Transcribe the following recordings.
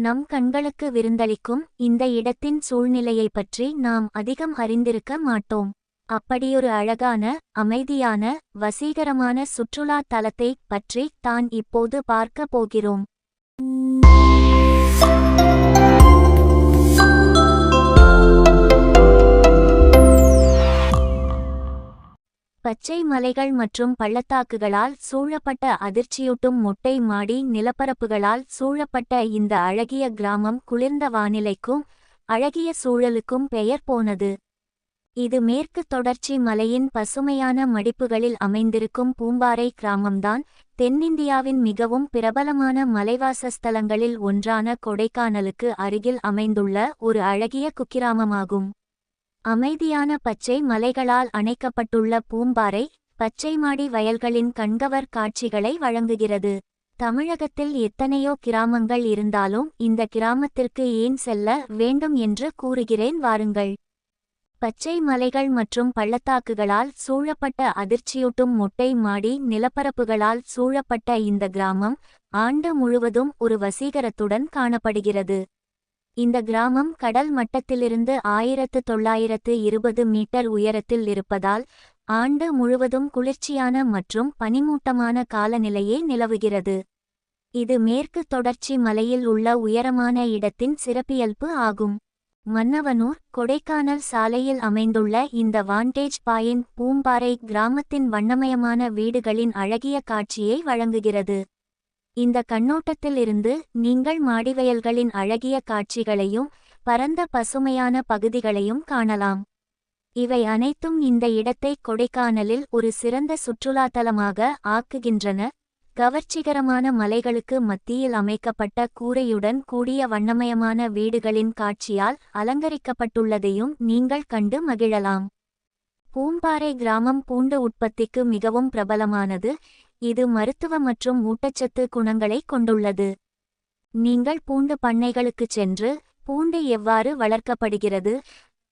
நம் கண்களுக்கு விருந்தளிக்கும் இந்த இடத்தின் சூழ்நிலையை பற்றி நாம் அதிகம் அறிந்திருக்க மாட்டோம். அப்படியொரு அழகான, அமைதியான, வசீகரமான சுற்றுலா தலத்தை பற்றி தான் இப்போது பார்க்க போகிறோம். பச்சை மலைகள் மற்றும் பள்ளத்தாக்குகளால் சூழப்பட்ட அதிர்ச்சியூட்டும் மொட்டை மாடி நிலப்பரப்புகளால் சூழப்பட்ட இந்த அழகிய கிராமம் குளிர்ந்த வானிலைக்கும் அழகிய சூழலுக்கும் பெயர் போனது. இது மேற்கு தொடர்ச்சி மலையின் பசுமையான மடிப்புகளில் அமைந்திருக்கும் பூம்பாறை கிராமம்தான். தென்னிந்தியாவின் மிகவும் பிரபலமான மலைவாசஸ்தலங்களில் ஒன்றான கொடைக்கானலுக்கு அருகில் அமைந்துள்ள ஒரு அழகிய குக்கிராமமாகும். அமைதியான பச்சை மலைகளால் அணைக்கப்பட்டுள்ள பூம்பாறை பச்சைமாடி வயல்களின் கண்கவர் காட்சிகளை வழங்குகிறது. தமிழகத்தில் எத்தனையோ கிராமங்கள் இருந்தாலும் இந்த கிராமத்திற்கு ஏன் செல்ல வேண்டும் என்று கூறுகிறேன் வாருங்கள். பச்சை மலைகள் மற்றும் பள்ளத்தாக்குகளால் சூழப்பட்ட அதிர்ச்சியூட்டும் மொட்டை மாடி நிலப்பரப்புகளால் சூழப்பட்ட இந்த கிராமம் ஆண்டு முழுவதும் ஒரு வசீகரத்துடன் காணப்படுகிறது. இந்த கிராமம் கடல் மட்டத்திலிருந்து 1920 மீட்டர் உயரத்தில் இருப்பதால் ஆண்டு முழுவதும் குளிர்ச்சியான மற்றும் பனிமூட்டமான காலநிலையே நிலவுகிறது. இது மேற்கு தொடர்ச்சி மலையில் உள்ள உயரமான இடத்தின் சிறப்பியல்பு ஆகும். மன்னவனூர் கொடைக்கானல் சாலையில் அமைந்துள்ள இந்த வாண்டேஜ் பாயிண்ட் பூம்பாறை கிராமத்தின் வண்ணமயமான வீடுகளின் அழகிய காட்சியை வழங்குகிறது. இந்த கண்ணோட்டத்திலிருந்து நீங்கள் மாடிவயல்களின் அழகிய காட்சிகளையும் பரந்த பசுமையான பகுதிகளையும் காணலாம். இவை அனைத்தும் இந்த இடத்தை கொடைக்கானலில் ஒரு சிறந்த சுற்றுலாத்தலமாக ஆக்குகின்றன. கவர்ச்சிகரமான மலைகளுக்கு மத்தியில் அமைக்கப்பட்ட கூரையுடன் கூடிய வண்ணமயமான வீடுகளின் காட்சியால் அலங்கரிக்கப்பட்டுள்ளதையும் நீங்கள் கண்டு மகிழலாம். பூம்பாறை கிராமம் பூண்டு உற்பத்திக்கு மிகவும் பிரபலமானது. இது மருத்துவ மற்றும் ஊட்டச்சத்து குணங்களை கொண்டுள்ளது. நீங்கள் பூண்டு பண்ணைகளுக்குச் சென்று பூண்டு எவ்வாறு வளர்க்கப்படுகிறது,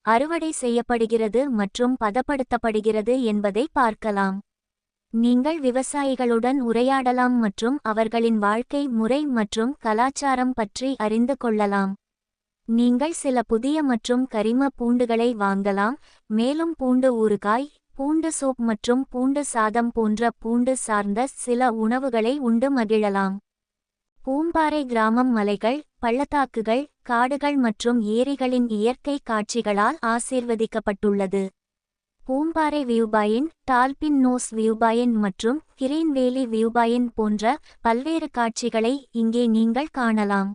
அறுவடை செய்யப்படுகிறது மற்றும் பதப்படுத்தப்படுகிறது என்பதை பார்க்கலாம். நீங்கள் விவசாயிகளுடன் உரையாடலாம் மற்றும் அவர்களின் வாழ்க்கை முறை மற்றும் கலாச்சாரம் பற்றி அறிந்து கொள்ளலாம். நீங்கள் சில புதிய மற்றும் கரிம பூண்டுகளை வாங்கலாம், மேலும் பூண்டு ஊறுகாய், பூண்டு சூப் மற்றும் பூண்டு சாதம் போன்ற பூண்டு சார்ந்த சில உணவுகளை உண்டு மகிழலாம். பூம்பாறை கிராமம் மலைகள், பள்ளத்தாக்குகள், காடுகள் மற்றும் ஏரிகளின் இயற்கை காட்சிகளால் ஆசீர்வதிக்கப்பட்டுள்ளது. பூம்பாறை வியூபாயிண்ட், டால்பின் நோஸ் வியூபாயிண்ட் மற்றும் கிரீன்வேலி வியூபாயிண்ட் போன்ற பல்வேறு காட்சிகளை இங்கே நீங்கள் காணலாம்.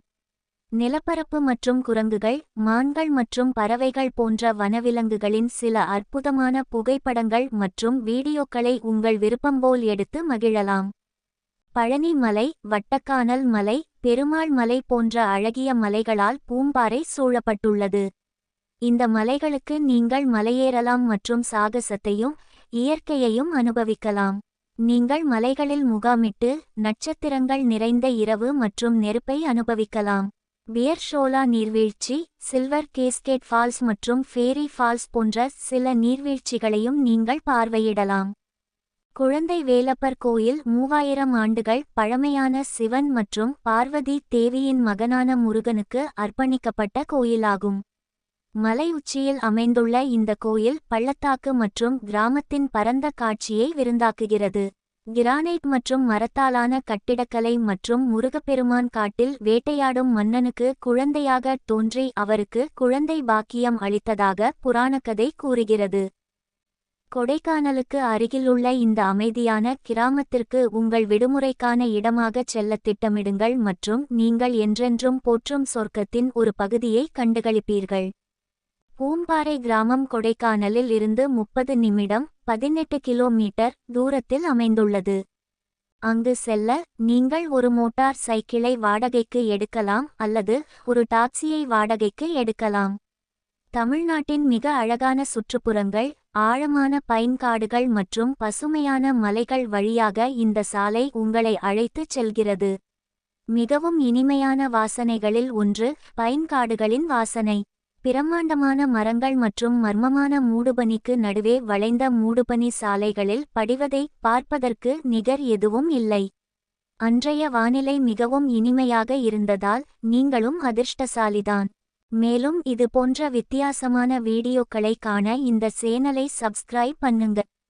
நிலப்பரப்பு மற்றும் குரங்குகள், மான்கள் மற்றும் பறவைகள் போன்ற வனவிலங்குகளின் சில அற்புதமான புகைப்படங்கள் மற்றும் வீடியோக்களை உங்கள் விருப்பம்போல் எடுத்து மகிழலாம். பழனி மலை, வட்டக்கானல் மலை, பெருமாள் மலை போன்ற அழகிய மலைகளால் பூம்பாறை சூழப்பட்டுள்ளது. இந்த மலைகளுக்கு நீங்கள் மலையேறலாம் மற்றும் சாகசத்தையும் இயற்கையையும் அனுபவிக்கலாம். நீங்கள் மலைகளில் முகாமிட்டு நட்சத்திரங்கள் நிறைந்த இரவு மற்றும் நெருப்பை அனுபவிக்கலாம். பியர் ஷோலா நீர்வீழ்ச்சி, சில்வர் கேஸ்கேட் ஃபால்ஸ் மற்றும் ஃபேரி ஃபால்ஸ் போன்ற சில நீர்வீழ்ச்சிகளையும் நீங்கள் பார்வையிடலாம். குழந்தை வேலப்பர் கோயில் 3000 ஆண்டுகள் பழமையான சிவன் மற்றும் பார்வதி தேவியின் மகனான முருகனுக்கு அர்ப்பணிக்கப்பட்ட கோயிலாகும். மலை உச்சியில் அமைந்துள்ள இந்த கோயில் பள்ளத்தாக்கு மற்றும் கிராமத்தின் பரந்த காட்சியை விருந்தாக்குகிறது. கிரானைட் மற்றும் மரத்தாலான கட்டிடக்கலை மற்றும் முருகப்பெருமான் காட்டில் வேட்டையாடும் மன்னனுக்கு குழந்தையாக தோன்றி அவருக்கு குழந்தை பாக்கியம் அளித்ததாக புராணக்கதை கூறுகிறது. கொடைக்கானலுக்கு அருகிலுள்ள இந்த அமைதியான கிராமத்திற்கு உங்கள் விடுமுறைக்கான இடமாகச் செல்ல திட்டமிடுங்கள் மற்றும் நீங்கள் என்றென்றும் போற்றும் சொர்க்கத்தின் ஒரு பகுதியை கண்டுகளிப்பீர்கள். பூம்பாறை கிராமம் கொடைக்கானலில் இருந்து 30 நிமிடம் 18 கிலோமீட்டர் தூரத்தில் அமைந்துள்ளது. அங்கு செல்ல நீங்கள் ஒரு மோட்டார் சைக்கிளை வாடகைக்கு எடுக்கலாம் அல்லது ஒரு டாக்ஸியை வாடகைக்கு எடுக்கலாம். தமிழ்நாட்டின் மிக அழகான சுற்றுப்புறங்கள், ஆழமான பைன் காடுகள் மற்றும் பசுமையான மலைகள் வழியாக இந்த சாலை உங்களை அழைத்துச் செல்கிறது. மிகவும் இனிமையான வாசனைகளில் ஒன்று பைன் காடுகளின் வாசனை. பிரம்மாண்டமான மரங்கள் மற்றும் மர்மமான மூடுபனிக்கு நடுவே வளைந்த மூடுபனி சாலைகளில் படிவதை பார்ப்பதற்கு நிகர் எதுவும் இல்லை. அன்றைய வானிலை மிகவும் இனிமையாக இருந்ததால் நீங்களும் அதிர்ஷ்டசாலிதான். மேலும் இது போன்ற வித்தியாசமான வீடியோக்களை காண இந்த சேனலை சப்ஸ்கிரைப் பண்ணுங்க.